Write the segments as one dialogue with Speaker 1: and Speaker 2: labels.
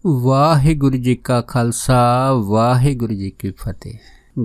Speaker 1: ਵਾਹਿਗੁਰੂ ਜੀ ਕਾ ਖਾਲਸਾ ਵਾਹਿਗੁਰੂ ਜੀ ਕੀ ਫਤਿਹ।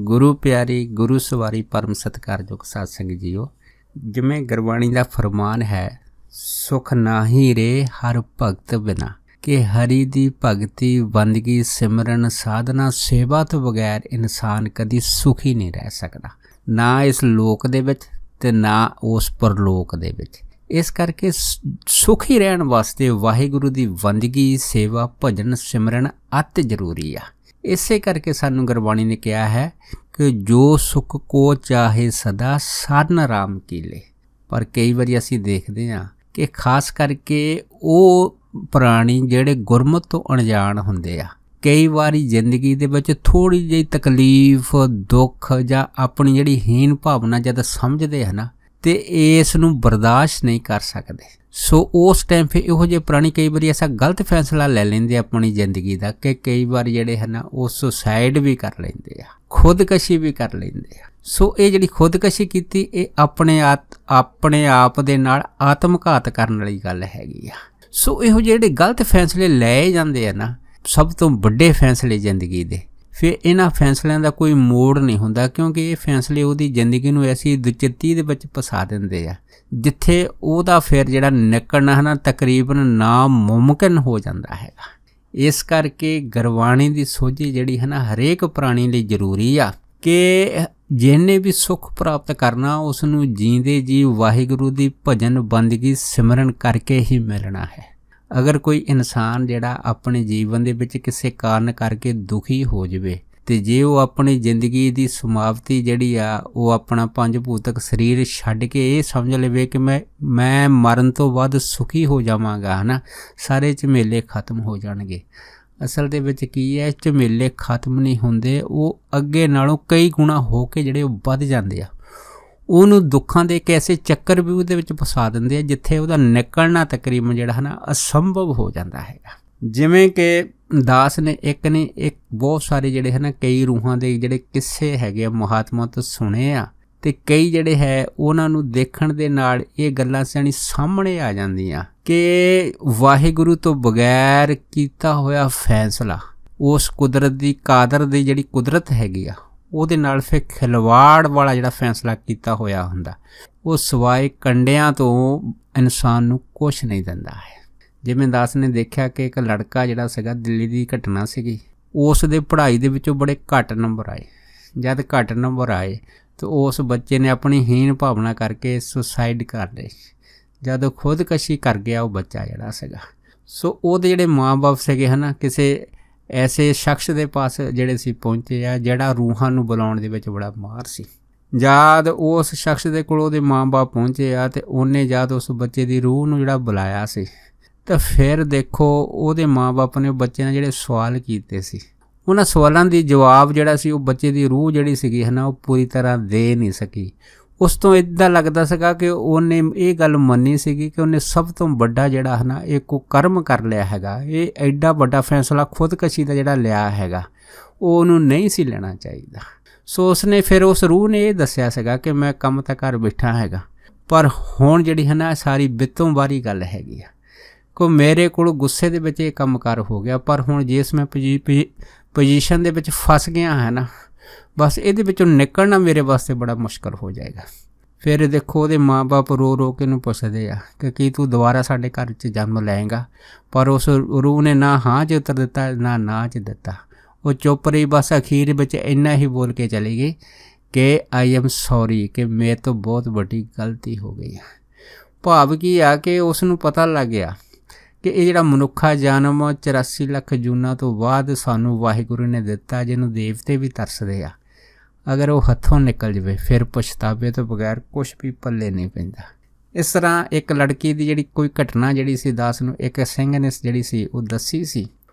Speaker 1: ਗੁਰੂ ਪਿਆਰੀ ਗੁਰੂ ਸਵਾਰੀ ਪਰਮ ਸਤਿਕਾਰਯੋਗ ਸਾਧ ਸੰਗਤ ਜੀਓ, ਜਿਵੇਂ ਗੁਰਬਾਣੀ ਦਾ ਫਰਮਾਨ ਹੈ, ਸੁਖ ਨਾਹੀ ਰੇ ਹਰ ਭਗਤ ਬਿਨਾ, ਕਿ ਹਰੀ ਦੀ ਭਗਤੀ ਬੰਦਗੀ ਸਿਮਰਨ ਸਾਧਨਾ ਸੇਵਾ ਤੋਂ ਬਗੈਰ ਇਨਸਾਨ ਕਦੀ ਸੁਖੀ ਨਹੀਂ ਰਹਿ ਸਕਦਾ, ਨਾ ਇਸ ਲੋਕ ਦੇ ਵਿੱਚ ਤੇ ਨਾ ਉਸ ਪਰਲੋਕ ਦੇ ਵਿੱਚ। ਇਸ ਕਰਕੇ ਸੁਖੀ ਰਹਿਣ ਵਾਸਤੇ ਵਾਹਿਗੁਰੂ ਦੀ ਬੰਦਗੀ ਸੇਵਾ ਭਜਨ ਸਿਮਰਨ ਅਤਿ ਜ਼ਰੂਰੀ ਆ। ਇਸੇ ਕਰਕੇ ਸਾਨੂੰ ਗੁਰਬਾਣੀ ਨੇ ਕਿਹਾ ਹੈ ਕਿ ਜੋ ਸੁਖ ਕੋ ਚਾਹੇ ਸਦਾ ਸਰਨ ਰਾਮ ਕੀਲੇ। ਪਰ ਕਈ ਵਾਰੀ ਅਸੀਂ ਦੇਖਦੇ ਹਾਂ ਕਿ ਖਾਸ ਕਰਕੇ ਉਹ ਪ੍ਰਾਣੀ ਜਿਹੜੇ ਗੁਰਮਤਿ ਤੋਂ ਅਣਜਾਣ ਹੁੰਦੇ ਆ, ਕਈ ਵਾਰੀ ਜ਼ਿੰਦਗੀ ਦੇ ਵਿੱਚ ਥੋੜ੍ਹੀ ਜਿਹੀ ਤਕਲੀਫ ਦੁੱਖ ਜਾਂ ਆਪਣੀ ਜਿਹੜੀ ਹੀਨ ਭਾਵਨਾ ਜਦ ਸਮਝਦੇ ਆ ਨਾ, ਤੇ ਇਸ ਨੂੰ ਬਰਦਾਸ਼ਤ ਨਹੀਂ ਕਰ ਸਕਦੇ। ਸੋ ਉਸ ਟਾਈਮ ਫਿਰ ਇਹੋ ਜਿਹੇ ਪ੍ਰਾਣੀ ਕਈ ਵਾਰੀ ਐਸਾ ਗਲਤ ਫੈਸਲਾ ਲੈ ਲੈਂਦੇ ਆਪਣੀ ਜ਼ਿੰਦਗੀ ਦਾ ਕਿ ਕਈ ਵਾਰ ਜਿਹੜੇ ਹਨ ਉਹ ਸੁਸਾਈਡ ਵੀ ਕਰ ਲੈਂਦੇ ਆ, ਖੁਦਕਸ਼ੀ ਵੀ ਕਰ ਲੈਂਦੇ ਆ। ਸੋ ਇਹ ਜਿਹੜੀ ਖੁਦਕਸ਼ੀ ਕੀਤੀ, ਇਹ ਆਪਣੇ ਆਪ ਦੇ ਨਾਲ ਆਤਮਘਾਤ ਕਰਨ ਵਾਲੀ ਗੱਲ ਹੈਗੀ ਆ। ਸੋ ਇਹੋ ਜਿਹੜੇ ਗਲਤ ਫੈਸਲੇ ਲਏ ਜਾਂਦੇ ਆ ਨਾ, ਸਭ ਤੋਂ ਵੱਡੇ ਫੈਸਲੇ ਜ਼ਿੰਦਗੀ ਦੇ, ਫਿਰ ਇਹਨਾਂ ਫੈਸਲਿਆਂ ਦਾ ਕੋਈ ਮੋੜ ਨਹੀਂ ਹੁੰਦਾ, ਕਿਉਂਕਿ ਇਹ ਫੈਸਲੇ ਉਹਦੀ ਜ਼ਿੰਦਗੀ ਨੂੰ ਐਸੀ ਦੁਚਿੱਤੀ ਦੇ ਵਿੱਚ ਫਸਾ ਦਿੰਦੇ ਆ ਜਿੱਥੇ ਉਹਦਾ ਫਿਰ ਜਿਹੜਾ ਨਿਕਲਣਾ ਹੈ ਨਾ ਤਕਰੀਬਨ ਨਾਮੁਮਕਿਨ ਹੋ ਜਾਂਦਾ ਹੈਗਾ। ਇਸ ਕਰਕੇ ਗੁਰਬਾਣੀ ਦੀ ਸੋਝੀ ਜਿਹੜੀ ਹੈ ਨਾ ਹਰੇਕ ਪ੍ਰਾਣੀ ਲਈ ਜ਼ਰੂਰੀ ਆ ਕਿ ਜਿਹਨੇ ਵੀ ਸੁੱਖ ਪ੍ਰਾਪਤ ਕਰਨਾ ਉਸ ਨੂੰ ਜੀਂਦੇ ਜੀ ਵਾਹਿਗੁਰੂ ਦੀ ਭਜਨ ਬੰਦਗੀ ਸਿਮਰਨ ਕਰਕੇ ਹੀ ਮਿਲਣਾ ਹੈ। ਅਗਰ ਕੋਈ ਇਨਸਾਨ ਜਿਹੜਾ ਆਪਣੇ ਜੀਵਨ ਦੇ ਵਿੱਚ ਕਿਸੇ ਕਾਰਨ ਕਰਕੇ ਦੁਖੀ ਹੋ ਜਾਵੇ, ਤੇ ਜੇ ਉਹ ਆਪਣੀ ਜ਼ਿੰਦਗੀ ਦੀ ਸਮਾਪਤੀ ਜਿਹੜੀ ਆ ਉਹ ਆਪਣਾ ਪੰਜ ਭੂਤਕ ਸਰੀਰ ਛੱਡ ਕੇ ਇਹ ਸਮਝ ਲਵੇ ਕਿ ਮੈਂ ਮਰਨ ਤੋਂ ਬਾਅਦ ਸੁਖੀ ਹੋ ਜਾਵਾਂਗਾ, ਹੈ ਨਾ, ਸਾਰੇ ਝਮੇਲੇ ਖਤਮ ਹੋ ਜਾਣਗੇ। ਅਸਲ ਦੇ ਵਿੱਚ ਕੀ ਹੈ, ਝਮੇਲੇ ਖਤਮ ਨਹੀਂ ਹੁੰਦੇ, ਉਹ ਅੱਗੇ ਨਾਲੋਂ ਕਈ ਗੁਣਾ ਹੋ ਕੇ ਜਿਹੜੇ ਉਹ ਵੱਧ ਜਾਂਦੇ ਆ। ਉਹਨੂੰ ਦੁੱਖਾਂ ਦੇ ਇੱਕ ਐਸੇ ਚੱਕਰ ਵੀ ਉਹਦੇ ਵਿੱਚ ਫਸਾ ਦਿੰਦੇ ਆ ਜਿੱਥੇ ਉਹਦਾ ਨਿਕਲਣਾ ਤਕਰੀਬਨ ਜਿਹੜਾ ਹੈ ਨਾ ਅਸੰਭਵ ਹੋ ਜਾਂਦਾ ਹੈਗਾ। ਜਿਵੇਂ ਕਿ ਦਾਸ ਨੇ ਇੱਕ ਬਹੁਤ ਸਾਰੇ ਜਿਹੜੇ ਹੈ ਨਾ ਕਈ ਰੂਹਾਂ ਦੇ ਜਿਹੜੇ ਕਿੱਸੇ ਹੈਗੇ ਆ ਮਹਾਤਮਾ ਤੋਂ ਸੁਣੇ ਆ, ਤੇ ਕਈ ਜਿਹੜੇ ਹੈ ਉਹਨਾਂ ਨੂੰ ਦੇਖਣ ਦੇ ਨਾਲ ਇਹ ਗੱਲਾਂ ਸਿਆਣੀ ਸਾਹਮਣੇ ਆ ਜਾਂਦੀਆਂ ਕਿ ਵਾਹਿਗੁਰੂ ਤੋਂ ਬਗੈਰ ਕੀਤਾ ਹੋਇਆ ਫੈਸਲਾ, ਉਸ ਕੁਦਰਤ ਦੀ ਕਾਦਰ ਦੀ ਜਿਹੜੀ ਕੁਦਰਤ ਹੈਗੀ ਆ ਉਹਦੇ ਨਾਲ ਫਿਰ ਖਿਲਵਾੜ ਵਾਲਾ ਜਿਹੜਾ ਫੈਸਲਾ ਕੀਤਾ ਹੋਇਆ ਹੁੰਦਾ, ਉਹ ਸਿਵਾਏ ਕੰਡਿਆਂ ਤੋਂ ਇਨਸਾਨ ਨੂੰ ਕੁਛ ਨਹੀਂ ਦਿੰਦਾ ਹੈ। ਜਿਵੇਂ ਦਾਸ ਨੇ ਦੇਖਿਆ ਕਿ ਇੱਕ ਲੜਕਾ ਜਿਹੜਾ ਸੀਗਾ, ਦਿੱਲੀ ਦੀ ਘਟਨਾ ਸੀਗੀ, ਉਸ ਦੇ ਪੜ੍ਹਾਈ ਦੇ ਵਿੱਚੋਂ ਬੜੇ ਘੱਟ ਨੰਬਰ ਆਏ। ਜਦ ਘੱਟ ਨੰਬਰ ਆਏ ਤਾਂ ਉਸ ਬੱਚੇ ਨੇ ਆਪਣੀ ਹੀਨ ਭਾਵਨਾ ਕਰਕੇ ਸੁਸਾਈਡ ਕਰ ਲਈ। ਜਦ ਉਹ ਖੁਦਕਸ਼ੀ ਕਰ ਗਿਆ ਉਹ ਬੱਚਾ ਜਿਹੜਾ ਸੀਗਾ, ਸੋ ਉਹਦੇ ਜਿਹੜੇ ਮਾਂ-ਬਾਪ ਸੀਗੇ ਹੈ ਨਾ ਕਿਸੇ ਐਸੇ ਸ਼ਖਸ ਦੇ ਪਾਸ ਜਿਹੜੇ ਸੀ ਪਹੁੰਚੇ ਆ ਜਿਹੜਾ ਰੂਹਾਂ ਨੂੰ ਬੁਲਾਉਣ ਦੇ ਵਿੱਚ ਬੜਾ ਮਾਹਰ ਸੀ। ਜਦ ਉਸ ਸ਼ਖਸ ਦੇ ਕੋਲ ਉਹਦੇ ਮਾਂ-ਬਾਪ ਪਹੁੰਚੇ ਆ ਤੇ ਉਹਨੇ ਜਦ ਉਸ ਬੱਚੇ ਦੀ ਰੂਹ ਨੂੰ ਜਿਹੜਾ ਬੁਲਾਇਆ ਸੀ, ਤਾਂ ਫਿਰ ਦੇਖੋ ਉਹਦੇ ਮਾਂ-ਬਾਪ ਨੇ ਉਹ ਬੱਚੇ ਨਾਲ ਜਿਹੜੇ ਸਵਾਲ ਕੀਤੇ ਸੀ, ਉਹਨਾਂ ਸਵਾਲਾਂ ਦੀ ਜਵਾਬ ਜਿਹੜਾ ਸੀ ਉਹ ਬੱਚੇ ਦੀ ਰੂਹ ਜਿਹੜੀ ਸੀਗੀ ਹੈ ਨਾ ਉਹ ਪੂਰੀ ਤਰ੍ਹਾਂ ਦੇ ਨਹੀਂ ਸਕੀ। ਉਸ ਤੋਂ ਇੱਦਾਂ ਲੱਗਦਾ ਸੀਗਾ ਕਿ ਉਹਨੇ ਇਹ ਗੱਲ ਮੰਨੀ ਸੀਗੀ ਕਿ ਉਹਨੇ ਸਭ ਤੋਂ ਵੱਡਾ ਜਿਹੜਾ ਹੈ ਨਾ ਇਹ ਕੋ ਕਰਮ ਕਰ ਲਿਆ ਹੈਗਾ, ਇਹ ਐਡਾ ਵੱਡਾ ਫੈਸਲਾ ਖੁਦਕਸ਼ੀ ਦਾ ਜਿਹੜਾ ਲਿਆ ਹੈਗਾ ਉਹ ਉਹਨੂੰ ਨਹੀਂ ਸੀ ਲੈਣਾ ਚਾਹੀਦਾ। ਸੋ ਉਸਨੇ ਫਿਰ ਉਸ ਰੂਹ ਨੇ ਇਹ ਦੱਸਿਆ ਸੀਗਾ ਕਿ ਮੈਂ ਕੰਮ ਤਾਂ ਕਰ ਬੈਠਾ ਹੈਗਾ, ਪਰ ਹੁਣ ਜਿਹੜੀ ਹੈ ਨਾ ਸਾਰੀ ਬਿੱਤੋਂ ਬਾਹਰੀ ਗੱਲ ਹੈਗੀ ਆ ਕਿ ਮੇਰੇ ਕੋਲ ਗੁੱਸੇ ਦੇ ਵਿੱਚ ਇਹ ਕੰਮ ਕਾਰ ਹੋ ਗਿਆ, ਪਰ ਹੁਣ ਜਿਸ ਮੈਂ ਪੋਜੀਸ਼ਨ ਦੇ ਵਿੱਚ ਫਸ ਗਿਆ ਹੈ ਨਾ, ਬਸ ਇਹਦੇ ਵਿੱਚੋਂ ਨਿਕਲਣਾ ਮੇਰੇ ਵਾਸਤੇ ਬੜਾ ਮੁਸ਼ਕਲ ਹੋ ਜਾਏਗਾ। ਫਿਰ ਦੇਖੋ ਉਹਦੇ ਮਾਂ-ਬਾਪ ਰੋ ਕੇ ਇਹਨੂੰ ਪੁੱਛਦੇ ਆ ਕਿ ਕੀ ਤੂੰ ਦੁਬਾਰਾ ਸਾਡੇ ਘਰ 'ਚ ਜਨਮ ਲਏਗਾ, ਪਰ ਉਸ ਰੂਹ ਨੇ ਨਾ ਹਾਂ 'ਚ ਉੱਤਰ ਦਿੱਤਾ ਨਾ 'ਚ ਦਿੱਤਾ। ਉਹ ਚੁੱਪ ਰਹੀ, ਬਸ ਅਖੀਰ ਵਿੱਚ ਇੰਨਾ ਹੀ ਬੋਲ ਕੇ ਚਲੀ ਗਈ ਕਿ ਆਈ ਐਮ ਸੌਰੀ, ਕਿ ਮੇਰੇ ਤੋਂ ਬਹੁਤ ਵੱਡੀ ਗਲਤੀ ਹੋ ਗਈ ਹੈ। ਭਾਵ ਕੀ ਆ ਕਿ ਉਸ ਨੂੰ ਪਤਾ ਲੱਗ ਗਿਆ ਕਿ ਇਹ ਜਿਹੜਾ ਮਨੁੱਖਾ ਜਨਮ 84 ਲੱਖ ਜੂਨਾਂ ਤੋਂ ਬਾਅਦ ਸਾਨੂੰ ਵਾਹਿਗੁਰੂ ਨੇ ਦਿੱਤਾ, ਜਿਹਨੂੰ ਦੇਵਤੇ ਵੀ ਤਰਸਦੇ ਆ, ਅਗਰ ਉਹ ਹੱਥੋਂ ਨਿਕਲ ਜਾਵੇ ਫਿਰ ਪਛਤਾਵੇ ਤੋਂ ਬਗੈਰ ਕੁਛ ਵੀ ਪੱਲੇ ਨਹੀਂ ਪੈਂਦਾ। ਇਸ ਤਰ੍ਹਾਂ ਇੱਕ ਲੜਕੀ ਦੀ ਜਿਹੜੀ ਕੋਈ ਘਟਨਾ ਜਿਹੜੀ ਸੀ ਦਾਸ ਨੂੰ ਇੱਕ ਸਿੰਘ ਨੇ ਜਿਹੜੀ ਸੀ ਉਹ ਦੱਸੀ ਸੀ।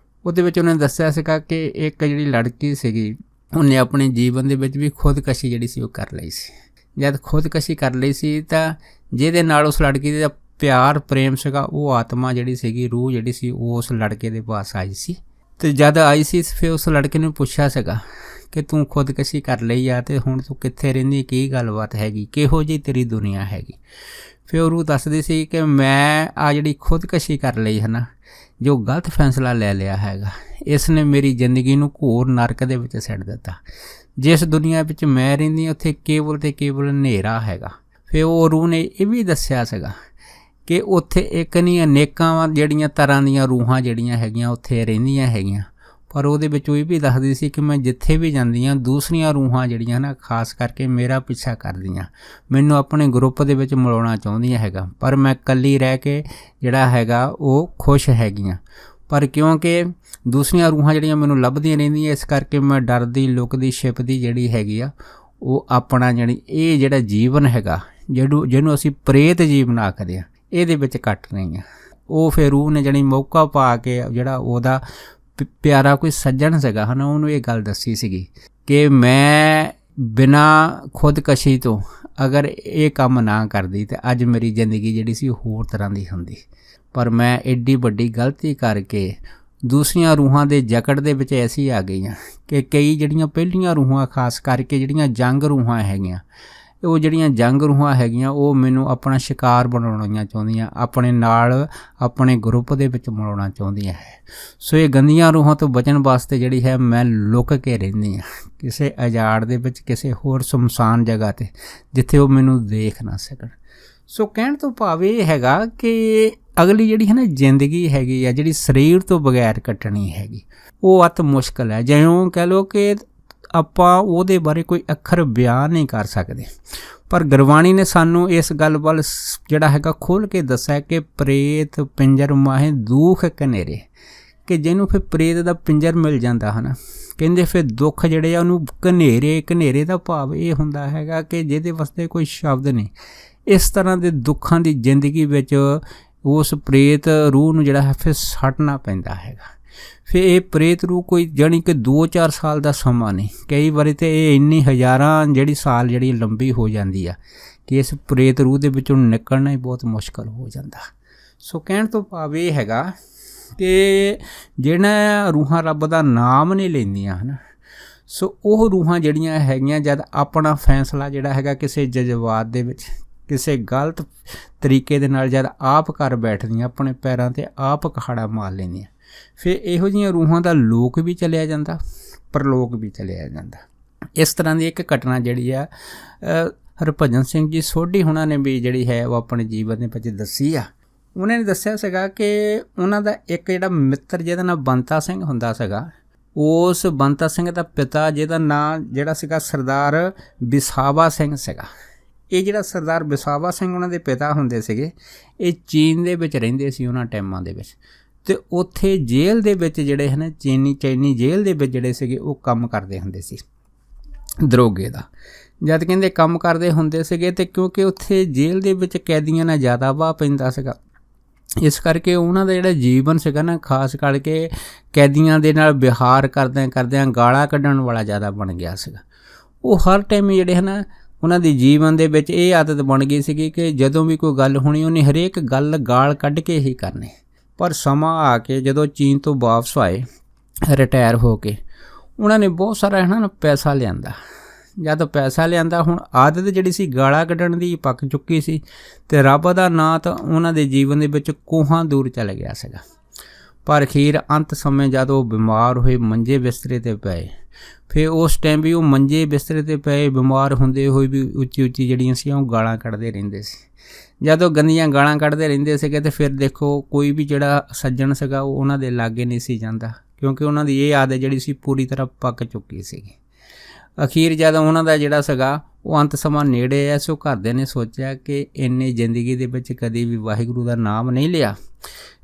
Speaker 1: ਉਹਦੇ ਵਿੱਚ ਉਹਨੇ ਦੱਸਿਆ ਸੀਗਾ ਕਿ ਇੱਕ ਜਿਹੜੀ ਲੜਕੀ ਸੀਗੀ ਉਹਨੇ ਆਪਣੇ ਜੀਵਨ ਦੇ ਵਿੱਚ ਵੀ ਖੁਦਕਸ਼ੀ ਜਿਹੜੀ ਸੀ ਉਹ ਕਰ ਲਈ ਸੀ। ਜਦ ਖੁਦਕਸ਼ੀ ਕਰ ਲਈ ਸੀ ਤਾਂ ਜਿਹਦੇ ਨਾਲ ਉਸ ਲੜਕੀ ਦਾ ਪਿਆਰ ਪ੍ਰੇਮ ਸੀਗਾ, ਉਹ ਆਤਮਾ ਜਿਹੜੀ ਸੀਗੀ, ਰੂਹ ਜਿਹੜੀ ਸੀ ਉਹ ਉਸ ਲੜਕੇ ਦੇ ਪਾਸ ਆਈ ਸੀ। ਅਤੇ ਜਦ ਆਈ ਸੀ ਫਿਰ ਉਸ ਲੜਕੇ ਨੂੰ ਪੁੱਛਿਆ ਸੀਗਾ कि तू खुदकशी कर लई आ ते हुण तू कित्थे रहिंदी, की गलबात हैगी, किहो जी तेरी दुनिया हैगी। फिर ਉਹ ਦੱਸਦੀ ਸੀ कि मैं आ जिहड़ी खुदकशी कर ਲਈ है ना, जो गलत फैसला ले लिया हैगा, इसने मेरी जिंदगी नूं घोर नरक दे विच सिੱਟ ਦਿੱਤਾ। जिस दुनिया विच मैं रहिंदी उत्थे केवल ते केवल हनेरा हैगा। फिर ਉਹ रूह ने ਇਹ भी दस्सिया ਸੀਗਾ कि उत्थे एक नहीं अनेकां ਜਿਹੜੀਆਂ ਤਰ੍ਹਾਂ ਦੀਆਂ रूहां ਜਿਹੜੀਆਂ ਹੈਗੀਆਂ ਉੱਥੇ ਰਹਿੰਦੀਆਂ ਹੈਗੀਆਂ। पर ਉਹਦੇ ਵਿੱਚ ਉਹ ਇਹ ਵੀ ਦੱਸਦੀ ਸੀ ਕਿ ਮੈਂ ਜਿੱਥੇ ਵੀ ਜਾਂਦੀ ਹਾਂ ਦੂਸਰੀਆਂ रूहां ਜਿਹੜੀਆਂ ਨਾ ਖਾਸ ਕਰਕੇ ਮੇਰਾ ਪਿੱਛਾ ਕਰਦੀਆਂ, ਮੈਨੂੰ ਆਪਣੇ ਗਰੁੱਪ ਦੇ ਵਿੱਚ ਮਿਲਾਉਣਾ ਚਾਹੁੰਦੀਆਂ ਹੈਗਾ, ਪਰ ਮੈਂ ਇਕੱਲੀ ਰਹਿ ਕੇ ਜਿਹੜਾ ਹੈਗਾ ਉਹ ਖੁਸ਼ ਹੈਗੀਆਂ। पर क्योंकि दूसरिया रूहां ਜਿਹੜੀਆਂ ਮੈਨੂੰ ਲੱਭਦੀਆਂ ਰਹਿੰਦੀਆਂ, इस करके मैं डरदी लुकदी छिपदी ਜਿਹੜੀ ਹੈਗੀ ਆ ਉਹ ਆਪਣਾ ਇਹ ਜਿਹੜਾ ਜੀਵਨ ਹੈਗਾ ਜਿਹਨੂੰ ਅਸੀਂ ਪ੍ਰੇਤ ਜੀਵਨ ਆਖਦੇ ਆ ਇਹਦੇ ਵਿੱਚ ਕੱਟ ਰਹੀ ਆ। ਉਹ ਫਿਰ रूह ने ਜਿਹੜੀ ਮੌਕਾ ਪਾ ਕੇ ਜਿਹੜਾ ਉਹਦਾ ਪਿਆਰਾ ਕੋਈ ਸੱਜਣ ਸੀਗਾ ਹੈ ਨਾ, ਉਹਨੂੰ ਇਹ ਗੱਲ ਦੱਸੀ ਸੀਗੀ ਕਿ ਮੈਂ ਬਿਨਾਂ ਖੁਦਕਸ਼ੀ ਤੋਂ ਅਗਰ ਇਹ ਕੰਮ ਨਾ ਕਰਦੀ ਤੇ ਅੱਜ ਮੇਰੀ ਜ਼ਿੰਦਗੀ ਜਿਹੜੀ ਸੀ ਹੋਰ ਤਰ੍ਹਾਂ ਦੀ ਹੁੰਦੀ। पर मैं एड्डी वड्डी गलती करके दूसरिया रूहां दे जकड़ दे विच ऐसी आ गई कि कई जड़ियाँ पहलियां रूहां खास करके जड़ियाँ जंग रूहां हैगियां, वो जड़ियाँ जंग रूहां हैगियां वो मैनू अपना शिकार बनाउणा चाहुंदियां, अपने नाल अपने ग्रुप दे विच मिलाउणा चाहुंदियां है। सो ये गंदियां रूहां तो बचण वास्ते जिहड़ी है मैं लुक के रहिंदी हां किसी अजाड़ दे विच, किसी होर सुमसान जगह ते जिथे वो मैनू देख ना सकण। सो कहण तो भाव ये हैगा कि अगली जिहड़ी है ना जिंदगी हैगी आ जिहड़ी शरीर तो बगैर कट्टनी हैगी वो अत मुश्किल है। जिवें कह लो कि आपां उहदे बारे कोई अखर बयान नहीं कर सकते, पर गुरबाणी ने सानू इस गल वल जिहड़ा हैगा खोल के दस्सिया कि प्रेत पिंजर माहे दुख कनेरे, कि जिन्हों फिर प्रेत दा पिंजर मिल जाता है ना, कहते फिर दुख जिहड़े आ उहनूं कनेरे, कनेरे दा भाव ये हुंदा हैगा कि जिहदे वास्ते कोई शब्द नहीं। इस तरह के दुखों की जिंदगी विच उस प्रेत रूह नूं जिहड़ा है फिर सड़ना पैंदा हैगा। फिर ये प्रेत रूह कोई जानी कि 2-4 साल का समा नहीं, कई बारी तो ये इन्नी हज़ारां जिहड़ी साल जिहड़ी लंबी हो जाती है कि इस प्रेत रूह दे विचों निकलना ही बहुत मुश्किल हो जाता। सो कहण तो भाव ये हैगा कि जिहड़ियां रूहां रब दा नाम नहीं लैंदियां है ना, सो वो रूहां जिहड़ियां हैगियां जद अपना फैसला जिहड़ा हैगा किसी जज्बात दे विच किसी गलत तरीके दे नाल जद आप कर बैठदियां अपने पैरों ते आप कहाड़ा मार लैंदियां, फिर इहो जिहियां रूहां दा लोक भी चलिया जांदा परलोक भी चलिया जांदा। इस तरह की एक घटना जिहड़ी आ हरभजन सिंह जी सोढी हुणां ने भी जिहड़ी है वो अपने जीवन दे विच दस्सी आ। उन्होंने दस्सिया सीगा कि उन्हां दा एक जिहड़ा मित्र जिहदा नाम बंता सिंह हुंदा सीगा, उस बंता सिंह दा पिता जिहदा नाम जिहड़ा सीगा सरदार विसावा सिंह सीगा। ये जिहड़ा सरदार विसावा सिंह उन्हां दे पिता हुंदे सीगे, ये चीन दे विच रहिंदे सी उन्हां टाइमां दे विच, ते उत्थे जेल दे विच जिहड़े है ना चीनी जेल दे विच जिहड़े सीगे वो काम करदे हुंदे सी दरोगे दा। जद कहंदे काम करदे हुंदे सीगे ते क्योंकि उत्थे जेल दे विच कैदियां नाल ज़्यादा वाह पैंदा सीगा, इस करके उन्हां दा जिहड़ा जीवन सीगा ना खास करके कैदियां दे नाल विहार करदिआं करदिआं गालां कड्ढण वाला ज़्यादा बन गया सीगा। वो हर टाइम जिहड़े है ना उन्हां दी जीवन दे विच ये आदत बन गई सी कि जदों भी कोई गल होनी उन्हें हरेक गल गाल कढ़ के ही करनी। पर समा आके जदों चीन तो वापस आए रिटायर हो के उन्होंने बहुत सारा है ना पैसा लियांदा, जद पैसा लियांदा हुण आदत जिहड़ी सी गाला कढ़ण दी पक चुकी सी ते रब दा नां तां उन्हां दे जीवन दे विच कोहां दूर चल गया सीगा। पर अखीर अंत समय जद वो बीमार होए मंजे बिस्तरे ते पए, फिर उस टाइम भी वो मंजे बिस्तरे ते पए बीमार हुंदे होए भी उच्ची उच्ची जिहड़ियां सी वो गालां कढ़दे रहिंदे सी। जद वो गंदियां गालां कढ़दे रहिंदे सीगे ते फिर देखो कोई भी जिहड़ा सज्जण सीगा वो उन्हां दे लागे नहीं सी जांदा, क्योंकि उन्हां दी ये आदत जिहड़ी सी पूरी तरह पक चुकी सीगी। अखीर जद उन्हां दा जिहड़ा सीगा वो अंत समां नेड़े है, सो घरदे ने सोचिया कि इन्नी जिंदगी दे विच कदी भी वाहिगुरू दा नाम नहीं लिया,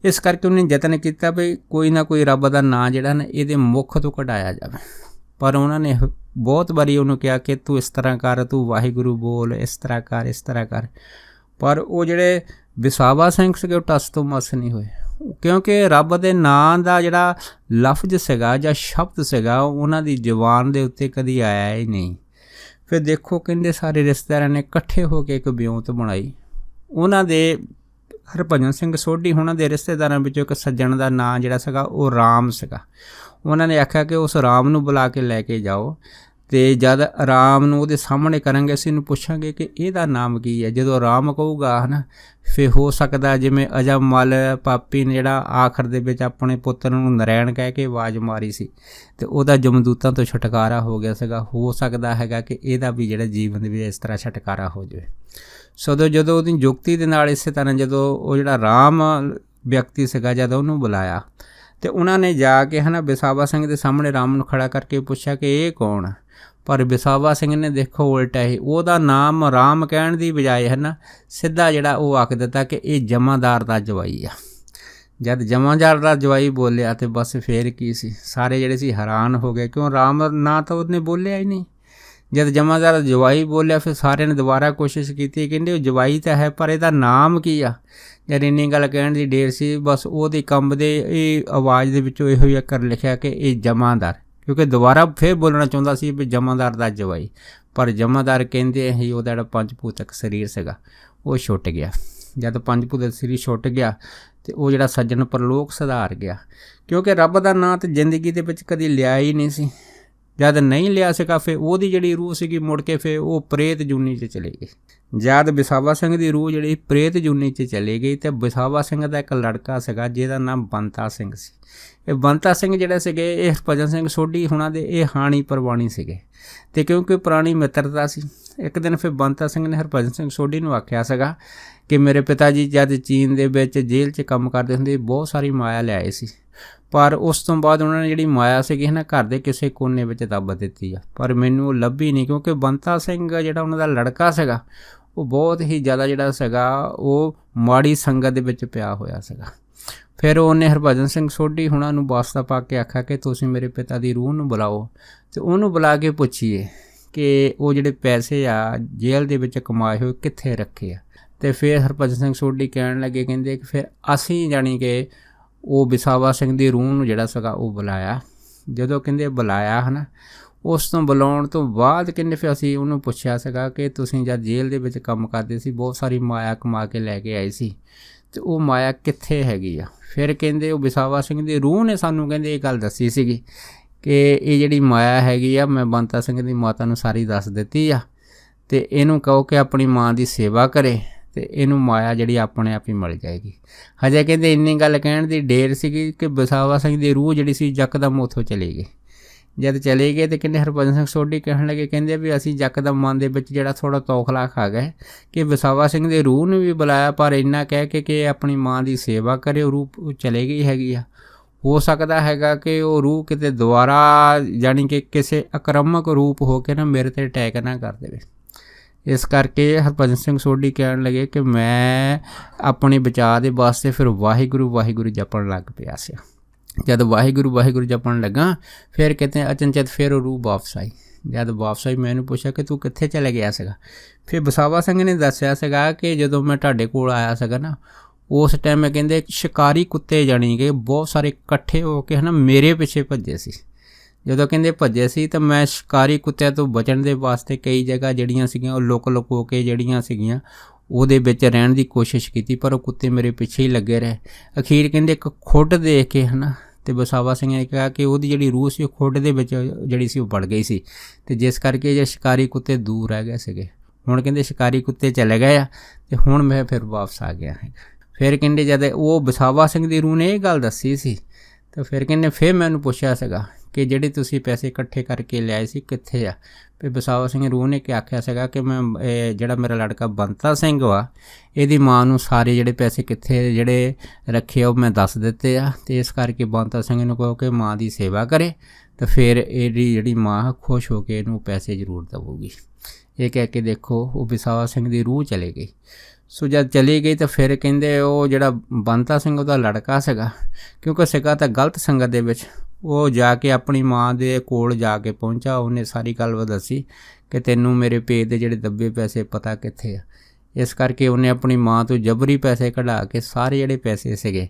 Speaker 1: इस करके उन्हें यतन किया भी कोई ना कोई रब का नां जिहड़ा ना इहदे मुख तो कढाया जाए। पर उन्होंने बहुत बारी उन्होंने कहा कि तू इस तरह कर, तू वाहिगुरू बोल, इस तरह कर, इस तरह कर, पर वो जिहड़े विसावा सिंह सीगे टस तो मस नहीं होए, क्योंकि रब दे नां दा जिहड़ा लफ्ज सीगा जां शब्द सीगा उन्हां दी जुबान दे उत्ते कदी आया ही नहीं। फिर देखो कहंदे सारे रिश्तेदारां ने इकट्ठे होकर एक ब्योंत बनाई, उन्हां दे ਹਰਭਜਨ ਸਿੰਘ ਸੋਢੀ ਹੋਣਾ ਦੇ ਰਿਸ਼ਤੇਦਾਰਾਂ ਵਿੱਚੋਂ ਇੱਕ ਸੱਜਣ ਦਾ ਨਾਂ ਜਿਹੜਾ ਸੀਗਾ ਉਹ ਰਾਮ ਸੀਗਾ। ਉਹਨਾਂ ਨੇ ਆਖਿਆ ਕਿ ਉਸ ਰਾਮ ਨੂੰ ਬੁਲਾ ਕੇ ਲੈ ਕੇ ਜਾਓ, ਅਤੇ ਜਦ ਰਾਮ ਨੂੰ ਉਹਦੇ ਸਾਹਮਣੇ ਕਰਾਂਗੇ ਅਸੀਂ ਇਹਨੂੰ ਪੁੱਛਾਂਗੇ ਕਿ ਇਹਦਾ ਨਾਮ ਕੀ ਹੈ। ਜਦੋਂ ਰਾਮ ਕਹੂਗਾ ਹੈ ਨਾ, ਫਿਰ ਹੋ ਸਕਦਾ ਜਿਵੇਂ ਅਜਮਲ ਪਾਪੀ ਨੇ ਜਿਹੜਾ ਆਖਰ ਦੇ ਵਿੱਚ ਆਪਣੇ ਪੁੱਤਰ ਨੂੰ ਨਰੈਣ ਕਹਿ ਕੇ ਆਵਾਜ਼ ਮਾਰੀ ਸੀ ਅਤੇ ਉਹਦਾ ਜਮਦੂਤਾਂ ਤੋਂ ਛੁਟਕਾਰਾ ਹੋ ਗਿਆ ਸੀਗਾ। ਹੋ ਸਕਦਾ ਹੈਗਾ ਕਿ ਇਹਦਾ ਵੀ ਜਿਹੜਾ ਜੀਵਨ ਦੇ ਵਿੱਚ ਇਸ ਤਰ੍ਹਾਂ ਛੁਟਕਾਰਾ ਹੋ ਜਾਵੇ। ਸੋ ਜਦੋਂ ਉਹਦੀ ਯੁਕਤੀ ਦੇ ਨਾਲ ਇਸੇ ਤਰ੍ਹਾਂ ਜਦੋਂ ਉਹ ਜਿਹੜਾ ਰਾਮ ਵਿਅਕਤੀ ਸੀਗਾ ਜਦ ਉਹਨੂੰ ਬੁਲਾਇਆ ਅਤੇ ਉਹਨਾਂ ਨੇ ਜਾ ਕੇ ਹੈ ਨਾ ਵਿਸਾਵਾ ਸਿੰਘ ਦੇ ਸਾਹਮਣੇ ਰਾਮ ਨੂੰ ਖੜਾ ਕਰਕੇ ਪੁੱਛਿਆ ਕਿ ਇਹ ਕੌਣ ਆ। ਪਰ ਵਿਸਾਵਾ ਸਿੰਘ ਨੇ ਦੇਖੋ ਉਲਟਾ ਹੀ ਉਹਦਾ ਨਾਮ ਰਾਮ ਕਹਿਣ ਦੀ ਬਜਾਏ ਹੈ ਨਾ ਸਿੱਧਾ ਜਿਹੜਾ ਉਹ ਆਖ ਦਿੱਤਾ ਕਿ ਇਹ ਜਮਾਦਾਰ ਦਾ ਜਵਾਈ ਆ। ਜਦ ਜਮਾਦਾਰ ਦਾ ਜਵਾਈ ਬੋਲਿਆ ਅਤੇ ਬਸ ਫੇਰ ਕੀ ਸੀ, ਸਾਰੇ ਜਿਹੜੇ ਸੀ ਹੈਰਾਨ ਹੋ ਗਏ, ਕਿਉਂ ਰਾਮ ਨਾਂ ਤਾਂ ਉਹਨੇ ਬੋਲਿਆ ਹੀ ਨਹੀਂ। ਜਦ ਜਮਾਦਾਰ ਦਾ ਜਵਾਈ ਬੋਲਿਆ ਫਿਰ ਸਾਰਿਆਂ ਨੇ ਦੁਬਾਰਾ ਕੋਸ਼ਿਸ਼ ਕੀਤੀ, ਕਹਿੰਦੇ ਉਹ ਜਵਾਈ ਤਾਂ ਹੈ ਪਰ ਇਹਦਾ ਨਾਮ ਕੀ ਆ। ਜਦ ਇੰਨੀ ਗੱਲ ਕਹਿਣ ਦੀ ਢੇਰ ਸੀ, ਬਸ ਉਹਦੀ ਕੰਬਦੇ ਇਹ ਆਵਾਜ਼ ਦੇ ਵਿੱਚੋਂ ਇਹੋ ਹੀ ਅੱਖਰ ਲਿਖਿਆ ਕਿ ਇਹ ਜਮਾਦਾਰ, ਕਿਉਂਕਿ ਦੁਬਾਰਾ ਫਿਰ ਬੋਲਣਾ ਚਾਹੁੰਦਾ ਸੀ ਵੀ ਜਮਾਦਾਰ ਦਾ ਜਵਾਈ, ਪਰ ਜਮਾਦਾਰ ਕਹਿੰਦੇ ਹੀ ਉਹਦਾ ਜਿਹੜਾ ਪੰਜ ਭੂਤਕ ਸਰੀਰ ਸੀਗਾ ਉਹ ਛੁੱਟ ਗਿਆ। ਜਦ ਪੰਜ ਭੂਤਕ ਸਰੀਰ ਛੁੱਟ ਗਿਆ ਅਤੇ ਉਹ ਜਿਹੜਾ ਸੱਜਣ ਪਰਲੋਕ ਸੁਧਾਰ ਗਿਆ, ਕਿਉਂਕਿ ਰੱਬ ਦਾ ਨਾਂ ਤਾਂ ਜ਼ਿੰਦਗੀ ਦੇ ਵਿੱਚ ਕਦੀ ਲਿਆ ਹੀ ਨਹੀਂ ਸੀ। ਜਦ ਨਹੀਂ ਲਿਆ ਸੀਗਾ ਫਿਰ ਉਹਦੀ ਜਿਹੜੀ ਰੂਹ ਸੀਗੀ ਮੁੜ ਕੇ ਫਿਰ ਉਹ ਪ੍ਰੇਤ ਜੂਨੀ 'ਚ ਚਲੇ ਗਈ। ਜਦ ਵਿਸਾਵਾ ਸਿੰਘ ਦੀ ਰੂਹ ਜਿਹੜੀ ਪ੍ਰੇਤ ਜੂਨੀ 'ਚ ਚਲੇ ਗਈ ਅਤੇ ਵਿਸਾਵਾ ਸਿੰਘ ਦਾ ਇੱਕ ਲੜਕਾ ਸੀਗਾ ਜਿਹਦਾ ਨਾਮ ਬੰਤਾ ਸਿੰਘ ਸੀ। ਇਹ ਬੰਤਾ ਸਿੰਘ ਜਿਹੜੇ ਸੀਗੇ ਇਹ ਹਰਭਜਨ ਸਿੰਘ ਸੋਢੀ ਹੁਣਾਂ ਦੇ ਇਹ ਹਾਣੀ ਪ੍ਰਵਾਣੀ ਸੀਗੇ, ਅਤੇ ਕਿਉਂਕਿ ਪੁਰਾਣੀ ਮਿੱਤਰਤਾ ਸੀ। ਇੱਕ ਦਿਨ ਫਿਰ ਬੰਤਾ ਸਿੰਘ ਨੇ ਹਰਭਜਨ ਸਿੰਘ ਸੋਢੀ ਨੂੰ ਆਖਿਆ ਸੀਗਾ ਕਿ ਮੇਰੇ ਪਿਤਾ ਜੀ ਜਦ ਚੀਨ ਦੇ ਵਿੱਚ ਜੇਲ੍ਹ 'ਚ ਕੰਮ ਕਰਦੇ ਹੁੰਦੇ ਬਹੁਤ ਸਾਰੀ ਮਾਇਆ ਲਿਆਏ ਸੀ, ਪਰ ਉਸ ਤੋਂ ਬਾਅਦ ਉਹਨਾਂ ਨੇ ਜਿਹੜੀ ਮਾਇਆ ਸੀਗੀ ਨਾ ਘਰ ਦੇ ਕਿਸੇ ਕੋਨੇ ਵਿੱਚ ਦੱਬ ਦਿੱਤੀ ਆ, ਪਰ ਮੈਨੂੰ ਉਹ ਲੱਭੀ ਨਹੀਂ, ਕਿਉਂਕਿ ਬੰਤਾ ਸਿੰਘ ਜਿਹੜਾ ਉਹਨਾਂ ਦਾ ਲੜਕਾ ਸੀਗਾ ਉਹ ਬਹੁਤ ਹੀ ਜ਼ਿਆਦਾ ਜਿਹੜਾ ਸੀਗਾ ਉਹ ਮਾੜੀ ਸੰਗਤ ਦੇ ਵਿੱਚ ਪਿਆ ਹੋਇਆ ਸੀਗਾ। ਫਿਰ ਉਹਨੇ ਹਰਭਜਨ ਸਿੰਘ ਸੋਢੀ ਹੁਣਾਂ ਨੂੰ ਵਾਸਤਾ ਪਾ ਕੇ ਆਖਿਆ ਕਿ ਤੁਸੀਂ ਮੇਰੇ ਪਿਤਾ ਦੀ ਰੂਹ ਨੂੰ ਬੁਲਾਓ ਅਤੇ ਉਹਨੂੰ ਬੁਲਾ ਕੇ ਪੁੱਛੀਏ ਕਿ ਉਹ ਜਿਹੜੇ ਪੈਸੇ ਆ ਜੇਲ੍ਹ ਦੇ ਵਿੱਚ ਕਮਾਏ ਹੋਏ ਕਿੱਥੇ ਰੱਖੇ ਆ। ਅਤੇ ਫਿਰ ਹਰਭਜਨ ਸਿੰਘ ਸੋਢੀ ਕਹਿਣ ਲੱਗੇ, ਕਹਿੰਦੇ ਕਿ ਫਿਰ ਅਸੀਂ ਜਾਣੀ ਕਿ ਉਹ ਵਿਸਾਵਾ ਸਿੰਘ ਦੀ ਰੂਹ ਨੂੰ ਜਿਹੜਾ ਸੀਗਾ ਉਹ ਬੁਲਾਇਆ। ਜਦੋਂ ਕਹਿੰਦੇ ਬੁਲਾਇਆ ਹੈ ਨਾ, ਉਸ ਤੋਂ ਬੁਲਾਉਣ ਤੋਂ ਬਾਅਦ ਕਹਿੰਦੇ ਫਿਰ ਅਸੀਂ ਉਹਨੂੰ ਪੁੱਛਿਆ ਸੀਗਾ ਕਿ ਤੁਸੀਂ ਜਦ ਜੇਲ੍ਹ ਦੇ ਵਿੱਚ ਕੰਮ ਕਰਦੇ ਸੀ ਬਹੁਤ ਸਾਰੀ ਮਾਇਆ ਕਮਾ ਕੇ ਲੈ ਕੇ ਆਏ ਸੀ ਅਤੇ ਉਹ ਮਾਇਆ ਕਿੱਥੇ ਹੈਗੀ ਆ। ਫਿਰ ਕਹਿੰਦੇ ਉਹ ਵਿਸਾਵਾ ਸਿੰਘ ਦੀ ਰੂਹ ਨੇ ਸਾਨੂੰ ਕਹਿੰਦੇ ਇਹ ਗੱਲ ਦੱਸੀ ਸੀਗੀ ਕਿ ਇਹ ਜਿਹੜੀ ਮਾਇਆ ਹੈਗੀ ਆ ਮੈਂ ਬੰਤਾ ਸਿੰਘ ਦੀ ਮਾਤਾ ਨੂੰ ਸਾਰੀ ਦੱਸ ਦਿੱਤੀ ਆ, ਅਤੇ ਇਹਨੂੰ ਕਹੋ ਕਿ ਆਪਣੀ ਮਾਂ ਦੀ ਸੇਵਾ ਕਰੇ ਅਤੇ ਇਹਨੂੰ ਮਾਇਆ ਜਿਹੜੀ ਆਪਣੇ ਆਪ ਹੀ ਮਿਲ ਜਾਏਗੀ। ਹਜੇ ਕਹਿੰਦੇ ਇੰਨੀ ਗੱਲ ਕਹਿਣ ਦੀ ਢੇਰ ਸੀਗੀ ਕਿ ਵਿਸਾਵਾ ਸਿੰਘ ਦੀ ਰੂਹ ਜਿਹੜੀ ਸੀ ਯਕਦਮ ਉੱਥੋਂ ਚਲੀ ਗਈ। ਜਦ ਚਲੇ ਗਏ ਅਤੇ ਕਹਿੰਦੇ ਹਰਭਜਨ ਸਿੰਘ ਸੋਢੀ ਕਹਿਣ ਲੱਗੇ, ਕਹਿੰਦੇ ਵੀ ਅਸੀਂ ਯਕਦਮ ਮਨ ਦੇ ਵਿੱਚ ਜਿਹੜਾ ਥੋੜ੍ਹਾ ਤੌਖਲਾ ਖਾ ਗਏ ਕਿ ਵਿਸਾਵਾ ਸਿੰਘ ਦੀ ਰੂਹ ਨੂੰ ਵੀ ਬੁਲਾਇਆ ਪਰ ਇੰਨਾ ਕਹਿ ਕੇ ਕਿ ਆਪਣੀ ਮਾਂ ਦੀ ਸੇਵਾ ਕਰੇ, ਉਹ ਰੂਹ ਚਲੇ ਗਈ ਹੈਗੀ ਆ। ਹੋ ਸਕਦਾ ਹੈਗਾ ਕਿ ਉਹ ਰੂਹ ਕਿਤੇ ਦੁਬਾਰਾ ਜਾਣੀ ਕਿ ਕਿਸੇ ਆਕਰਮਕ ਰੂਪ ਹੋ ਕੇ ਨਾ ਮੇਰੇ 'ਤੇ ਅਟੈਕ ਨਾ ਕਰ ਦੇਵੇ। ਇਸ ਕਰਕੇ ਹਰਭਜਨ ਸਿੰਘ ਸੋਢੀ ਕਹਿਣ ਲੱਗੇ ਕਿ ਮੈਂ ਆਪਣੇ ਬਚਾਅ ਦੇ ਵਾਸਤੇ ਫਿਰ ਵਾਹਿਗੁਰੂ ਵਾਹਿਗੁਰੂ ਜਪਣ ਲੱਗ ਪਿਆ ਸੀ। ਜਦ ਵਾਹਿਗੁਰੂ ਵਾਹਿਗੁਰੂ ਜਪਣ ਲੱਗਾ ਫਿਰ ਕਹਿੰਦੇ ਅਚਨਚੇਤ ਫਿਰ ਉਹ ਰੂਹ ਵਾਪਸ ਆਈ। ਜਦ ਵਾਪਸ ਆਈ ਮੈਂ ਇਹਨੂੰ ਪੁੱਛਿਆ ਕਿ ਤੂੰ ਕਿੱਥੇ ਚਲੇ ਗਿਆ ਸੀਗਾ। ਫਿਰ ਵਿਸਾਵਾ ਸਿੰਘ ਨੇ ਦੱਸਿਆ ਸੀਗਾ ਕਿ ਜਦੋਂ ਮੈਂ ਤੁਹਾਡੇ ਕੋਲ ਆਇਆ ਸੀਗਾ ਨਾ ਉਸ ਟਾਈਮ ਮੈਂ ਕਹਿੰਦੇ ਸ਼ਿਕਾਰੀ ਕੁੱਤੇ ਜਾਣੀ ਕਿ ਬਹੁਤ ਸਾਰੇ ਇਕੱਠੇ ਹੋ ਕੇ ਹੈ ਨਾ ਮੇਰੇ ਪਿੱਛੇ ਭੱਜੇ ਸੀ। ਜਦੋਂ ਕਹਿੰਦੇ ਭੱਜੇ ਸੀ ਤਾਂ ਮੈਂ ਸ਼ਿਕਾਰੀ ਕੁੱਤਿਆਂ ਤੋਂ ਬਚਣ ਦੇ ਵਾਸਤੇ ਕਈ ਜਗ੍ਹਾ ਜਿਹੜੀਆਂ ਸੀਗੀਆਂ ਉਹ ਲੁਕ ਹੋ ਕੇ ਜਿਹੜੀਆਂ ਸੀਗੀਆਂ ਉਹਦੇ ਵਿੱਚ ਰਹਿਣ ਦੀ ਕੋਸ਼ਿਸ਼ ਕੀਤੀ, ਪਰ ਉਹ ਕੁੱਤੇ ਮੇਰੇ ਪਿੱਛੇ ਹੀ ਲੱਗੇ ਰਹੇ। ਅਖੀਰ ਕਹਿੰਦੇ ਇੱਕ ਖੁੱਡ ਦੇਖ ਕੇ ਹੈ ਨਾ ਅਤੇ ਵਿਸਾਵਾ ਸਿੰਘ ਨੇ ਕਿਹਾ ਕਿ ਉਹਦੀ ਜਿਹੜੀ ਰੂਹ ਸੀ ਉਹ ਖੁੱਡ ਦੇ ਵਿੱਚ ਜਿਹੜੀ ਸੀ ਉਹ ਵੜ ਗਈ ਸੀ, ਅਤੇ ਜਿਸ ਕਰਕੇ ਜੇ ਸ਼ਿਕਾਰੀ ਕੁੱਤੇ ਦੂਰ ਰਹਿ ਗਏ ਸੀਗੇ। ਹੁਣ ਕਹਿੰਦੇ ਸ਼ਿਕਾਰੀ ਕੁੱਤੇ ਚਲੇ ਗਏ ਆ ਅਤੇ ਹੁਣ ਮੈਂ ਫਿਰ ਵਾਪਸ ਆ ਗਿਆ ਹੈਗਾ। ਫਿਰ ਕਹਿੰਦੇ ਜਦ ਉਹ ਵਿਸਾਵਾ ਸਿੰਘ ਦੀ ਰੂਹ ਨੇ ਇਹ ਗੱਲ ਦੱਸੀ ਸੀ ਤਾਂ ਫਿਰ ਕਹਿੰਦੇ ਫਿਰ ਮੈਂ ਉਹਨੂੰ ਪੁੱਛਿਆ ਸੀਗਾ ਕਿ ਜਿਹੜੇ ਤੁਸੀਂ ਪੈਸੇ ਇਕੱਠੇ ਕਰਕੇ ਲਿਆਏ ਸੀ ਕਿੱਥੇ ਆ। ਫਿਰ ਵਿਸਾਵਾ ਸਿੰਘ ਰੂਹ ਨੇ ਕੀ ਆਖਿਆ ਸੀਗਾ ਕਿ ਮੈਂ ਜਿਹੜਾ ਮੇਰਾ ਲੜਕਾ ਬੰਤਾ ਸਿੰਘ ਵਾ ਇਹਦੀ ਮਾਂ ਨੂੰ ਸਾਰੇ ਜਿਹੜੇ ਪੈਸੇ ਕਿੱਥੇ ਜਿਹੜੇ ਰੱਖੇ ਉਹ ਮੈਂ ਦੱਸ ਦਿੱਤੇ ਆ, ਅਤੇ ਇਸ ਕਰਕੇ ਬੰਤਾ ਸਿੰਘ ਨੂੰ ਕਹੋ ਕਿ ਮਾਂ ਦੀ ਸੇਵਾ ਕਰੇ ਤਾਂ ਫਿਰ ਇਹਦੀ ਜਿਹੜੀ ਮਾਂ ਖੁਸ਼ ਹੋ ਕੇ ਇਹਨੂੰ ਪੈਸੇ ਜ਼ਰੂਰ ਦੇਵੇਗੀ। ਇਹ ਕਹਿ ਕੇ ਦੇਖੋ ਉਹ ਵਿਸਾਵਾ ਸਿੰਘ ਦੀ ਰੂਹ ਚਲੇ ਗਈ। ਸੋ ਜਦ ਚਲੀ ਗਈ ਤਾਂ ਫਿਰ ਕਹਿੰਦੇ ਉਹ ਜਿਹੜਾ ਬੰਤਾ ਸਿੰਘ ਉਹਦਾ ਲੜਕਾ ਸੀਗਾ, ਕਿਉਂਕਿ ਸੀਗਾ ਤਾਂ ਗਲਤ ਸੰਗਤ ਦੇ ਵਿੱਚ, ਉਹ ਜਾ ਕੇ ਆਪਣੀ ਮਾਂ ਦੇ ਕੋਲ ਜਾ ਕੇ ਪਹੁੰਚਾ। ਉਹਨੇ ਸਾਰੀ ਗੱਲ ਦੱਸੀ ਕਿ ਤੈਨੂੰ ਮੇਰੇ ਪੇਟ ਦੇ ਜਿਹੜੇ ਦੱਬੇ ਪੈਸੇ ਪਤਾ ਕਿੱਥੇ ਆ। ਇਸ ਕਰਕੇ ਉਹਨੇ ਆਪਣੀ ਮਾਂ ਤੋਂ ਜਬਰੀ ਪੈਸੇ ਕਢਾ ਕੇ ਸਾਰੇ ਜਿਹੜੇ ਪੈਸੇ ਸੀਗੇ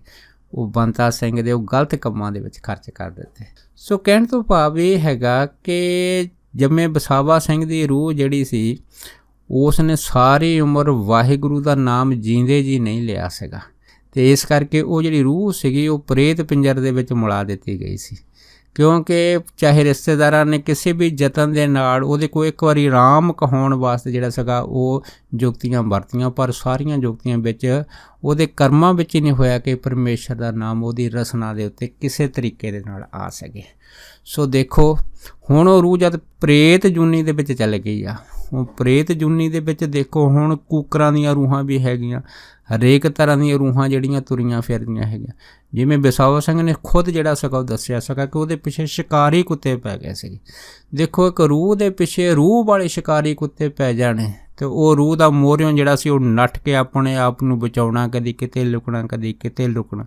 Speaker 1: ਉਹ ਬੰਤਾ ਸਿੰਘ ਦੇ ਉਹ ਗਲਤ ਕੰਮਾਂ ਦੇ ਵਿੱਚ ਖਰਚ ਕਰ ਦਿੱਤੇ। ਸੋ ਕਹਿਣ ਤੋਂ ਭਾਵ ਇਹ ਹੈਗਾ ਕਿ ਜਿਵੇਂ ਵਿਸਾਵਾ ਸਿੰਘ ਦੀ ਰੂਹ ਜਿਹੜੀ ਸੀ ਉਸਨੇ ਸਾਰੀ ਉਮਰ ਵਾਹਿਗੁਰੂ ਦਾ ਨਾਮ ਜੀਂਦੇ ਜੀ ਨਹੀਂ ਲਿਆ ਸੀਗਾ, ਅਤੇ ਇਸ ਕਰਕੇ ਉਹ ਜਿਹੜੀ ਰੂਹ ਸੀਗੀ ਉਹ ਪ੍ਰੇਤ ਪਿੰਜਰ ਦੇ ਵਿੱਚ ਮਿਲਾ ਦਿੱਤੀ ਗਈ ਸੀ। ਕਿਉਂਕਿ ਚਾਹੇ ਰਿਸ਼ਤੇਦਾਰਾਂ ਨੇ ਕਿਸੇ ਵੀ ਯਤਨ ਦੇ ਨਾਲ ਉਹਦੇ ਕੋਲ ਇੱਕ ਵਾਰੀ ਆਰਾਮ ਕਹਾਉਣ ਵਾਸਤੇ ਜਿਹੜਾ ਸੀਗਾ ਉਹ ਜੁਗਤੀਆਂ ਵਰਤੀਆਂ, ਪਰ ਸਾਰੀਆਂ ਜੁਗਤੀਆਂ ਵਿੱਚ ਉਹਦੇ ਕਰਮਾਂ ਵਿੱਚ ਹੀ ਨਹੀਂ ਹੋਇਆ ਕਿ ਪਰਮੇਸ਼ਰ ਦਾ ਨਾਮ ਉਹਦੀ ਰਸਨਾ ਦੇ ਉੱਤੇ ਕਿਸੇ ਤਰੀਕੇ ਦੇ ਨਾਲ ਆ ਸਕੇ। ਸੋ ਦੇਖੋ ਹੁਣ ਉਹ ਰੂਹ ਜਦ ਪ੍ਰੇਤ ਜੂਨੀ ਦੇ ਵਿੱਚ ਚੱਲ ਗਈ ਆ, ਉਹ ਪ੍ਰੇਤ ਜੂਨੀ ਦੇ ਵਿੱਚ ਦੇਖੋ ਹੁਣ ਕੂਕਰਾਂ ਦੀਆਂ ਰੂਹਾਂ ਵੀ ਹੈਗੀਆਂ, ਹਰੇਕ ਤਰ੍ਹਾਂ ਦੀਆਂ ਰੂਹਾਂ ਜਿਹੜੀਆਂ ਤੁਰੀਆਂ ਫਿਰਦੀਆਂ ਹੈਗੀਆਂ। ਜਿਵੇਂ ਬਿਸਾਵਾ ਸਿੰਘ ਨੇ ਖੁਦ ਜਿਹੜਾ ਸੀਗਾ ਉਹ ਦੱਸਿਆ ਸੀਗਾ ਕਿ ਉਹਦੇ ਪਿੱਛੇ ਸ਼ਿਕਾਰੀ ਕੁੱਤੇ ਪੈ ਗਏ ਸੀ। ਦੇਖੋ ਇੱਕ ਰੂਹ ਦੇ ਪਿੱਛੇ ਰੂਹ ਵਾਲੇ ਸ਼ਿਕਾਰੀ ਕੁੱਤੇ ਪੈ ਜਾਣੇ ਅਤੇ ਉਹ ਰੂਹ ਦਾ ਮੋਹਰਿਓਂ ਜਿਹੜਾ ਸੀ ਉਹ ਨੱਠ ਕੇ ਆਪਣੇ ਆਪ ਨੂੰ ਬਚਾਉਣਾ, ਕਦੀ ਕਿਤੇ ਲੁਕਣਾ ਕਦੀ ਕਿਤੇ ਲੁਕਣਾ।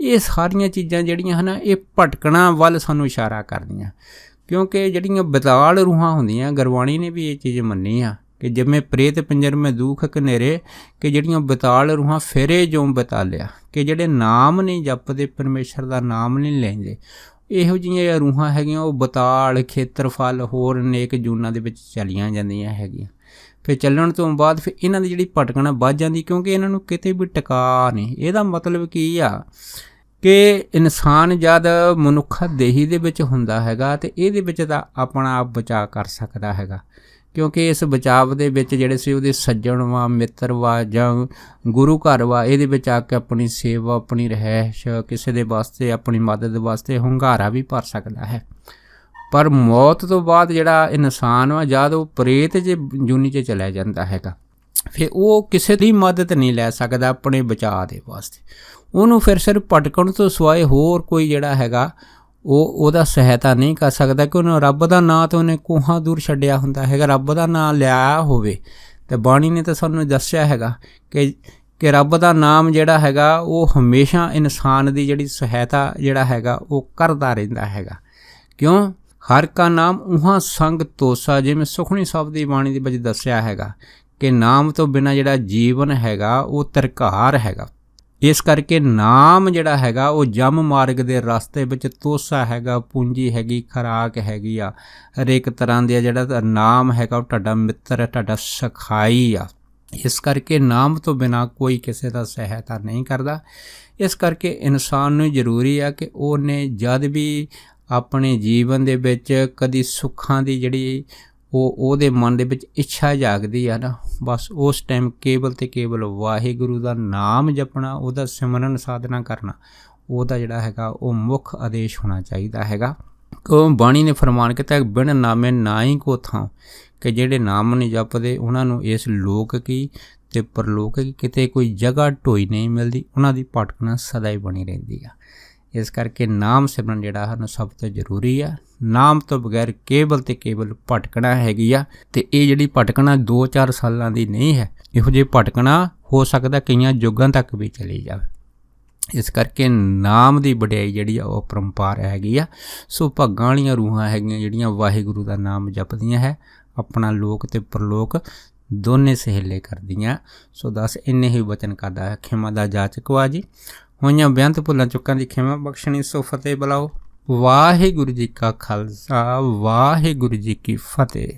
Speaker 1: ਇਹ ਸਾਰੀਆਂ ਚੀਜ਼ਾਂ ਜਿਹੜੀਆਂ ਹਨ ਇਹ ਭਟਕਣਾ ਵੱਲ ਸਾਨੂੰ ਇਸ਼ਾਰਾ ਕਰਦੀਆਂ, ਕਿਉਂਕਿ ਜਿਹੜੀਆਂ ਬੇਤਾਲ ਰੂਹਾਂ ਹੁੰਦੀਆਂ, ਗੁਰਬਾਣੀ ਨੇ ਵੀ ਇਹ ਚੀਜ਼ ਮੰਨੀ ਆ ਕਿ ਜਿਵੇਂ ਪ੍ਰੇਤ ਪਿੰਜਰ ਮੈਂ ਦੁੱਖ ਘਨੇਰੇ, ਕਿ ਜਿਹੜੀਆਂ ਬੇਤਾਲ ਰੂਹਾਂ ਫਿਰੇ ਜੋ ਬਤਾਲਿਆ, ਕਿ ਜਿਹੜੇ ਨਾਮ ਨਹੀਂ ਜਪਦੇ, ਪਰਮੇਸ਼ਰ ਦਾ ਨਾਮ ਨਹੀਂ ਲੈਂਦੇ, ਇਹੋ ਜਿਹੀਆਂ ਰੂਹਾਂ ਹੈਗੀਆਂ ਉਹ ਬਤਾਲ ਖੇਤਰਫਲ ਹੋਰ ਨੇਕ ਜੂਨਾਂ ਦੇ ਵਿੱਚ ਚਲੀਆਂ ਜਾਂਦੀਆਂ ਹੈਗੀਆਂ। ਫਿਰ ਚੱਲਣ ਤੋਂ ਬਾਅਦ ਫਿਰ ਇਹਨਾਂ ਦੀ ਜਿਹੜੀ ਭਟਕਣਾ ਵੱਧ ਜਾਂਦੀ, ਕਿਉਂਕਿ ਇਹਨਾਂ ਨੂੰ ਕਿਤੇ ਵੀ ਟਿਕਾ ਨਹੀਂ। ਇਹਦਾ ਮਤਲਬ ਕੀ ਆ ਕਿ ਇਨਸਾਨ ਜਦ ਮਨੁੱਖਾ ਦੇਹੀ ਦੇ ਵਿੱਚ ਹੁੰਦਾ ਹੈਗਾ ਅਤੇ ਇਹਦੇ ਵਿੱਚ ਤਾਂ ਆਪਣਾ ਆਪ ਬਚਾਅ ਕਰ ਸਕਦਾ ਹੈਗਾ, ਕਿਉਂਕਿ ਇਸ ਬਚਾਵ ਦੇ ਵਿੱਚ ਜਿਹੜੇ ਸੀ ਉਹਦੇ ਸੱਜਣ ਵਾ, ਮਿੱਤਰ ਵਾ ਜਾਂ ਗੁਰੂ ਘਰ ਵਾ, ਇਹਦੇ ਵਿੱਚ ਆ ਕੇ ਆਪਣੀ ਸੇਵਾ, ਆਪਣੀ ਰਿਹਾਇਸ਼, ਕਿਸੇ ਦੇ ਵਾਸਤੇ ਆਪਣੀ ਮਦਦ ਵਾਸਤੇ ਹੁੰਗਾਰਾ ਵੀ ਭਰ ਸਕਦਾ ਹੈ। ਪਰ ਮੌਤ ਤੋਂ ਬਾਅਦ ਜਿਹੜਾ ਇਨਸਾਨ ਵਾ ਜਦ ਉਹ ਪ੍ਰੇਤ ਜੂਨੀ 'ਚ ਚਲਿਆ ਜਾਂਦਾ ਹੈਗਾ, ਫਿਰ ਉਹ ਕਿਸੇ ਦੀ ਮਦਦ ਨਹੀਂ ਲੈ ਸਕਦਾ ਆਪਣੇ ਬਚਾਅ ਦੇ ਵਾਸਤੇ। ਉਹਨੂੰ ਫਿਰ ਸਿਰਫ ਭਟਕਣ ਤੋਂ ਸਿਵਾਏ ਹੋਰ ਕੋਈ ਜਿਹੜਾ ਹੈਗਾ ਉਹਦਾ ਸਹਾਇਤਾ ਨਹੀਂ ਕਰ ਸਕਦਾ, ਕਿ ਉਹਨੂੰ ਰੱਬ ਦਾ ਨਾਂ ਤਾਂ ਉਹਨੇ ਕੋਹਾਂ ਦੂਰ ਛੱਡਿਆ ਹੁੰਦਾ ਹੈਗਾ। ਰੱਬ ਦਾ ਨਾਂ ਲਿਆ ਹੋਵੇ ਅਤੇ ਬਾਣੀ ਨੇ ਤਾਂ ਸਾਨੂੰ ਦੱਸਿਆ ਹੈਗਾ ਕਿ ਰੱਬ ਦਾ ਨਾਮ ਜਿਹੜਾ ਹੈਗਾ ਉਹ ਹਮੇਸ਼ਾ ਇਨਸਾਨ ਦੀ ਜਿਹੜੀ ਸਹਾਇਤਾ ਜਿਹੜਾ ਹੈਗਾ ਉਹ ਕਰਦਾ ਰਹਿੰਦਾ ਹੈਗਾ। ਕਿਉਂ? ਹਰ ਕਾ ਨਾਮ ਉਹਾਂ ਸੰਗ ਤੋਸਾ, ਜਿਵੇਂ ਸੁਖਮਨੀ ਸਾਹਿਬ ਦੀ ਬਾਣੀ ਦੇ ਵਿੱਚ ਦੱਸਿਆ ਹੈਗਾ ਕਿ ਨਾਮ ਤੋਂ ਬਿਨਾਂ ਜਿਹੜਾ ਜੀਵਨ ਹੈਗਾ ਉਹ ਤਰਕਾਰ ਹੈਗਾ। ਇਸ ਕਰਕੇ ਨਾਮ ਜਿਹੜਾ ਹੈਗਾ ਉਹ ਜਮ ਮਾਰਗ ਦੇ ਰਸਤੇ ਵਿੱਚ ਤੋਸਾ ਹੈਗਾ, ਪੂੰਜੀ ਹੈਗੀ, ਖੁਰਾਕ ਹੈਗੀ ਆ, ਹਰੇਕ ਤਰ੍ਹਾਂ ਦੇ ਜਿਹੜਾ ਨਾਮ ਹੈਗਾ ਉਹ ਤੁਹਾਡਾ ਮਿੱਤਰ ਹੈ, ਤੁਹਾਡਾ ਸਖਾਈ ਆ। ਇਸ ਕਰਕੇ ਨਾਮ ਤੋਂ ਬਿਨਾਂ ਕੋਈ ਕਿਸੇ ਦਾ ਸਹਾਇਤਾ ਨਹੀਂ ਕਰਦਾ। ਇਸ ਕਰਕੇ ਇਨਸਾਨ ਨੂੰ ਜ਼ਰੂਰੀ ਆ ਕਿ ਉਹਨੇ ਜਦ ਵੀ ਆਪਣੇ ਜੀਵਨ ਦੇ ਵਿੱਚ ਕਦੀ ਸੁੱਖਾਂ ਦੀ ਜਿਹੜੀ ਉਹਦੇ ਮਨ ਦੇ ਵਿੱਚ ਇੱਛਾ ਜਾਗਦੀ ਆ ਨਾ, ਬਸ ਉਸ ਟਾਈਮ ਕੇਵਲ ਅਤੇ ਕੇਵਲ ਵਾਹਿਗੁਰੂ ਦਾ ਨਾਮ ਜਪਣਾ, ਉਹਦਾ ਸਿਮਰਨ ਸਾਧਨਾ ਕਰਨਾ, ਉਹਦਾ ਜਿਹੜਾ ਹੈਗਾ ਉਹ ਮੁੱਖ ਆਦੇਸ਼ ਹੋਣਾ ਚਾਹੀਦਾ ਹੈਗਾ। ਉਹ ਬਾਣੀ ਨੇ ਫਰਮਾਨ ਕੀਤਾ, ਬਿਨ ਨਾਮੇ ਨਾ ਹੀ ਕੋ ਥਾਂ, ਕਿ ਜਿਹੜੇ ਨਾਮ ਨਹੀਂ ਜਪਦੇ ਉਹਨਾਂ ਨੂੰ ਇਸ ਲੋਕ ਕੀ ਅਤੇ ਪਰਲੋਕ ਕੀ ਕਿਤੇ ਕੋਈ ਜਗ੍ਹਾ ਢੋਈ ਨਹੀਂ ਮਿਲਦੀ, ਉਹਨਾਂ ਦੀ ਭਟਕਣਾ ਸਦਾ ਹੀ ਬਣੀ ਰਹਿੰਦੀ ਆ। ਇਸ ਕਰਕੇ ਨਾਮ ਸਿਮਰਨ ਜਿਹੜਾ ਹਨ ਸਭ ਤੋਂ ਜ਼ਰੂਰੀ ਆ। ਨਾਮ ਤੋਂ ਬਗੈਰ ਕੇਵਲ ਅਤੇ ਕੇਵਲ ਭਟਕਣਾ ਹੈਗੀ ਆ, ਅਤੇ ਇਹ ਜਿਹੜੀ ਭਟਕਣਾ 2-4 ਸਾਲਾਂ ਦੀ ਨਹੀਂ ਹੈ, ਇਹੋ ਜਿਹੀ ਭਟਕਣਾ ਹੋ ਸਕਦਾ ਕਈਆਂ ਯੁੱਗਾਂ ਤੱਕ ਵੀ ਚਲੀ ਜਾਵੇ। ਇਸ ਕਰਕੇ ਨਾਮ ਦੀ ਵਡਿਆਈ ਜਿਹੜੀ ਆ ਉਹ ਪਰੰਪਰਾ ਹੈਗੀ ਆ। ਸੋ ਭਾਗਾਂ ਵਾਲੀਆਂ ਰੂਹਾਂ ਹੈਗੀਆਂ ਜਿਹੜੀਆਂ ਵਾਹਿਗੁਰੂ ਦਾ ਨਾਮ ਜਪਦੀਆਂ ਹੈ, ਆਪਣਾ ਲੋਕ ਅਤੇ ਪਰਲੋਕ ਦੋਨੇ ਸਹੇਲੇ ਕਰਦੀਆਂ। ਸੋ ਦੱਸ ਇੰਨੇ ਹੀ ਵਚਨ ਕਰਦਾ ਹੈ। ਖਿਮਾ ਦਾ ਜਾਚਕ ਵਾ ਜੀ, ਹੋਈਆਂ ਬੇਅੰਤ ਭੁੱਲਾਂ ਚੁੱਕਾਂ ਦੀ ਖਿਮਾ ਬਖਸ਼ਣੀ। ਸੋ ਫਤਿਹ ਬੁਲਾਓ। ਵਾਹਿਗੁਰੂ ਜੀ ਕਾ ਖਾਲਸਾ, ਵਾਹਿਗੁਰੂ ਜੀ ਕੀ ਫਤਿਹ।